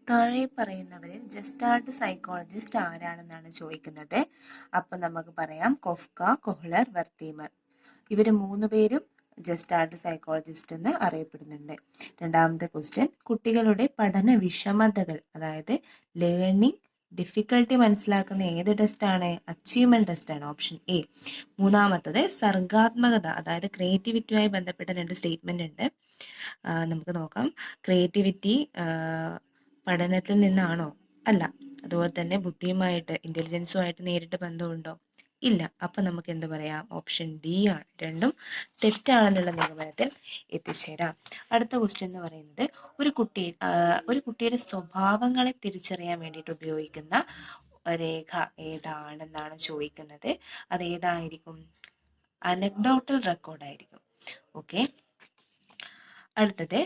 താഴെ പറയുന്നവരിൽ gestalt psychologist ആരാണെന്നാണ് ചോദിക്കുന്നത്. അപ്പം നമുക്ക് പറയാം കൊഫ്ക, കൊഹ്ലർ, വെർത്തീമർ. ഇവർ 3 പേരും ജസ്റ്റാൾട്ട് സൈക്കോളജിസ്റ്റ് എന്ന് അറിയപ്പെടുന്നുണ്ട്. രണ്ടാമത്തെ ക്വസ്റ്റ്യൻ, കുട്ടികളുടെ പഠന വിഷമതകൾ അതായത് ലേണിംഗ് ഡിഫിക്കൽട്ടി മനസ്സിലാക്കുന്ന ഏത് ടെസ്റ്റാണ്? അച്ചീവ്മെന്റ് ടെസ്റ്റാണ്, ഓപ്ഷൻ എ. മൂന്നാമത്തത് സർഗാത്മകത അതായത് ക്രിയേറ്റിവിറ്റിയുമായി ബന്ധപ്പെട്ട 2 സ്റ്റേറ്റ്മെന്റ് ഉണ്ട്. നമുക്ക് നോക്കാം. ക്രിയേറ്റിവിറ്റി പഠനത്തിൽ നിന്നാണോ? അല്ല. അതുപോലെ തന്നെ ബുദ്ധിയുമായിട്ട് ഇന്റലിജൻസുമായിട്ട് നേരിട്ട് ബന്ധമുണ്ടോ? ഇല്ല. അപ്പം നമുക്ക് എന്ത് പറയാം? ഓപ്ഷൻ ഡി ആണ്. രണ്ടും തെറ്റാണെന്നുള്ള നിഗമനത്തിൽ എത്തിച്ചേരാം. അടുത്ത ക്വസ്റ്റ്യൻ എന്ന് പറയുന്നത് ഒരു കുട്ടിയുടെ സ്വഭാവങ്ങളെ തിരിച്ചറിയാൻ വേണ്ടിയിട്ട് ഉപയോഗിക്കുന്ന രേഖ ഏതാണെന്നാണ് ചോദിക്കുന്നത്. അത് ഏതായിരിക്കും? അനക്ഡോട്ടൽ റെക്കോർഡായിരിക്കും. ഓക്കെ. അടുത്തത്